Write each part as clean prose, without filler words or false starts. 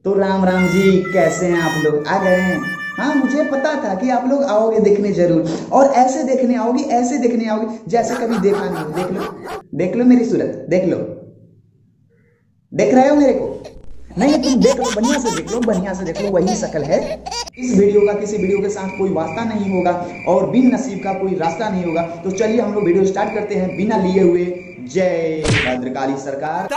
तो राम राम जी, कैसे हैं आप लोग? आ गए हैं? हाँ, मुझे पता था कि आप लोग आओगे देखने जरूर, और ऐसे देखने आओगे, ऐसे देखने आओगे जैसे कभी देखा नहीं हो। देख लो, देख लो मेरी सूरत, देख लो। देख रहे हो मेरे को? नहीं, तुम देख लो, बढ़िया से देख लो, बढ़िया से देख लो, वही शक्ल है। इस वीडियो का किसी वीडियो के साथ कोई वास्ता नहीं होगा और बिन नसीब का कोई रास्ता नहीं होगा। तो चलिए हम लोग वीडियो स्टार्ट करते हैं बिना लिए हुए। जय भद्रकाली सरकार।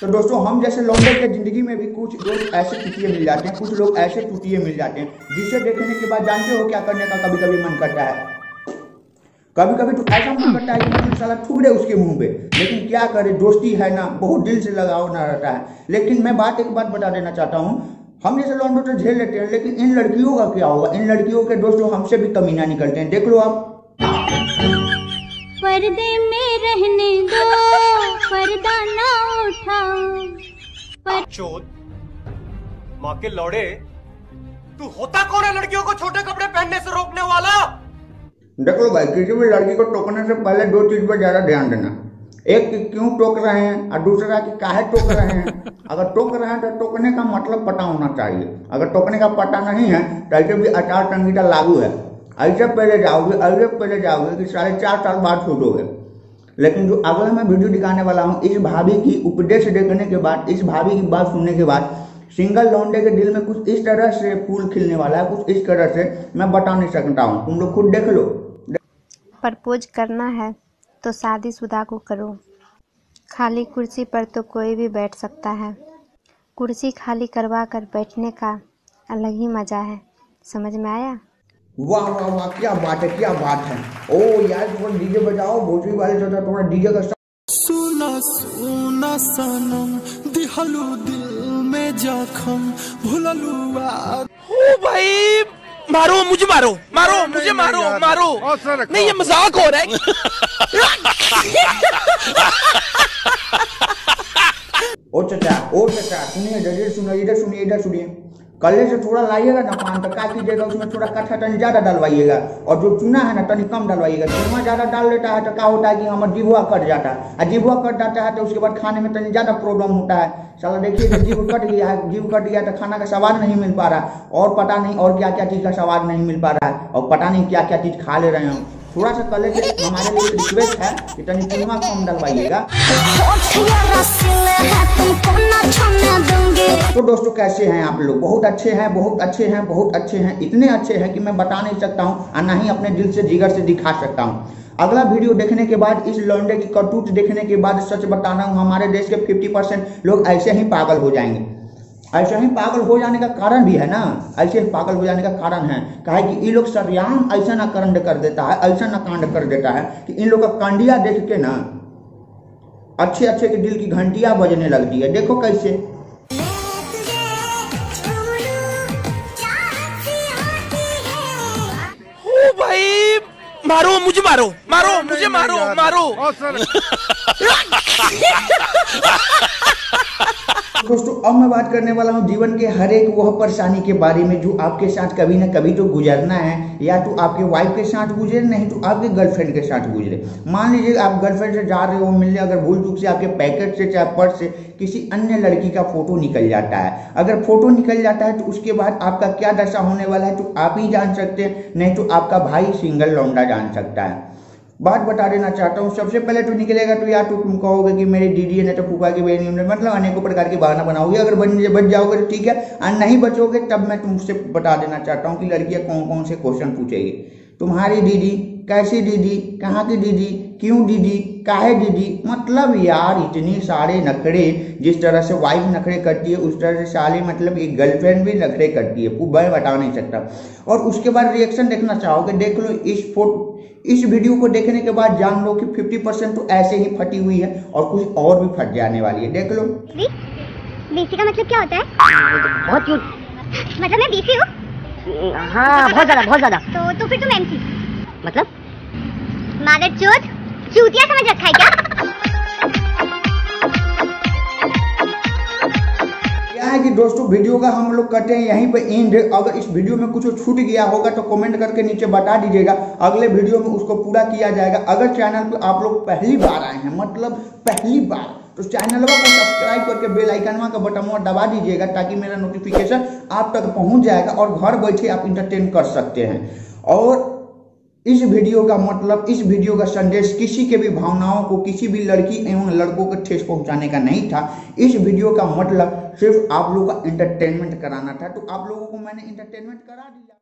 तो दोस्तों, हम जैसे लौंडे के जिंदगी में भी कुछ लोग ऐसे टूटिए मिल जाते हैं, कुछ लोग ऐसे टूटिए मिल जाते हैं जिसे देखने के बाद जानते हो क्या करने का कभी कभी मन करता है। कभी कभी तो ऐसा मन करता है कि मतलब साला थूक दे उसके मुंह पे, लेकिन क्या करे, दोस्ती है ना, बहुत दिल से लगाव ना रहता है। लेकिन मैं एक बात बता देना चाहता हूँ, हम जैसे लौंडों तो झेल लेते हैं, लेकिन इन लड़कियों का क्या होगा? इन लड़कियों के दोस्तों हमसे भी कमीना निकलते हैं। देख लो आप। पर्दे में रहने दो, पर्दा ना उठाओ। चोद माँ के लौड़े, तू होता कौन है लड़कियों को छोटे कपड़े पहनने से रोकने वाला? देख लो भाई, किसी भी लड़की को टोकने से पहले दो चीज पर ज्यादा ध्यान देना। एक, कि क्यों टोक रहे हैं, और दूसरा कि काहे टोक रहे हैं। अगर टोक रहे हैं तो टोकने का मतलब पता होना चाहिए। अगर टोकने का पता नहीं है तो ऐसे भी आचार संहिता लागू है। ऐसे पहले जाओगे कि 4.5 साल बाद छोड़ोगे। लेकिन जो अगला मैं वीडियो दिखाने वाला हूँ, इस भाभी की उपदेश देखने के बाद, इस भाभी की बात सुनने के बाद सिंगल लौंडे के दिल में कुछ इस तरह से फूल खिलने वाला है, कुछ इस तरह से मैं बता नहीं सकता हूँ। तुम लोग खुद देख लो। प्रपोज करना है तो शादीशुदा को करो। खाली कुर्सी पर तो कोई भी बैठ सकता है, कुर्सी खाली करवा कर बैठने का अलग ही मजा है। समझ में आया? वाह वाह वाह, क्या बात है, क्या बात है। ओ यार, थोड़ा डीजे बजाओ, भोजपुरी वाले जो था थोड़ा डीजे का। सुना सुना सनम, दिहलू दिल में जखम, भूललू ओ भाई, मारो मुझे, मारो मारो मुझे, मारो मारो। नहीं, ये मजाक हो रहा है। ओ चाचा सुनिए, जल्दी सुनिए, इधर सुनिए, इधर सुनिए। कल्ले से थोड़ा लाइएगा ना पान, तो क्या कीजिएगा, उसमें थोड़ा कट्ठा तनी ज्यादा डलवाइएगा, और जो चूना है ना तनी कम डलवाइएगा। चूना ज्यादा डाल देता है तो क्या होता है कि हमारा जीभुआ कट जाता है, और जीभुआ कट जाता है तो उसके बाद खाने में तनी ज्यादा प्रॉब्लम होता है। साला देखिए, जीभ कट गया है, जीभ कट गया तो खाना का स्वाद नहीं मिल पा रहा, और पता नहीं और क्या क्या चीज का स्वाद नहीं मिल पा रहा है, और पता नहीं क्या क्या चीज खा ले रहे हैं। थोड़ा सा कल्ले से हमारे लिए रिक्वेस्ट है कि तनी चूना कम डलवाइएगा। तो दोस्तों, कैसे हैं आप लोग? बहुत अच्छे हैं, बहुत अच्छे हैं, बहुत अच्छे हैं। इतने अच्छे हैं कि मैं बता नहीं सकता हूँ, और ना ही अपने दिल से जिगर से दिखा सकता हूँ। अगला वीडियो देखने के बाद, इस लौंडे की करतूत देखने के बाद, सच बता रहा हूँ, हमारे देश के 50% लोग ऐसे ही पागल हो जाएंगे। ऐसे ही पागल हो जाने का कारण भी है ना, ऐसे ही पागल हो जाने का कारण है कहा कि ये लोग सरेआम ऐसा ना कांड कर देता है, ऐसा ना कांड कर देता है कि इन लोग का कांडिया देख के ना अच्छे अच्छे के दिल की घंटियां बजने लगती है। देखो कैसे। ओ भाई, मारो मुझे, मारो मारो मुझे, मारो मारो। दोस्तों, अब मैं बात करने वाला हूँ जीवन के हर एक वह परेशानी के बारे में जो आपके साथ कभी ना कभी तो गुजरना है, या तो आपके वाइफ के साथ गुजरे, नहीं तो आपके गर्लफ्रेंड के साथ गुजरे। मान लीजिए आप गर्लफ्रेंड से जा रहे हो मिलने, अगर भूल चूक से आपके पैकेट से चाहे पर्स से किसी अन्य लड़की का फोटो निकल जाता है। अगर फोटो निकल जाता है तो उसके बाद आपका क्या दशा होने वाला है तो आप ही जान सकते हैं, नहीं तो आपका भाई सिंगल लौंडा जान सकता है। बात बता देना चाहता हूँ, सबसे पहले तो निकलेगा तो या तो तुम कहोगे कि मेरी दीदी है, नहीं तो फूफा की बहन, मतलब अनेकों प्रकार की बहाना बनाओगे। अगर बच जाओगे तो ठीक है, और नहीं बचोगे तब मैं तुमसे बता देना चाहता हूँ कि लड़कियाँ कौन कौन से क्वेश्चन पूछेगी। तुम्हारी दीदी, कैसी दीदी, कहाँ की दीदी, क्यों दीदी, काहे दीदी। मतलब यार इतनी सारे नखरे, जिस तरह से वाइफ नखरे करती है उस तरह से साले मतलब एक गर्लफ्रेंड भी नखरे करती है, मैं बता नहीं सकता। और उसके बाद रिएक्शन देखना चाहोगे, देख लो इस वीडियो को देखने के बाद जान लो कि 50% तो ऐसे ही फटी हुई है, और कुछ और भी फट जाने वाली है। देख लो। बीसी का मतलब क्या होता है? बहुत क्यूट। मतलब मैं बीसी हूँ? हाँ, बहुत ज्यादा। तो फिर तुम एमसी मतलब? मादर चोद, चूतिया समझ रखा है क्या? है कि दोस्तों वीडियो का हम लोग करते हैं यहीं पे एंड। अगर इस वीडियो में कुछ छूट गया होगा तो कमेंट करके नीचे बता दीजिएगा, अगले वीडियो में उसको पूरा किया जाएगा। अगर चैनल पे आप लोग पहली बार आए हैं, मतलब पहली बार, तो चैनल को सब्सक्राइब करके बेल आइकन का बटन दबा दीजिएगा ताकि मेरा नोटिफिकेशन आप तक पहुंच जाएगा और घर बैठे आप इंटरटेन कर सकते हैं। और इस वीडियो का मतलब, इस वीडियो का संदेश किसी के भी भावनाओं को, किसी भी लड़की एवं लड़कों को ठेस पहुंचाने का नहीं था। इस वीडियो का मतलब सिर्फ आप लोगों का एंटरटेनमेंट कराना था, तो आप लोगों को मैंने एंटरटेनमेंट करा दिया।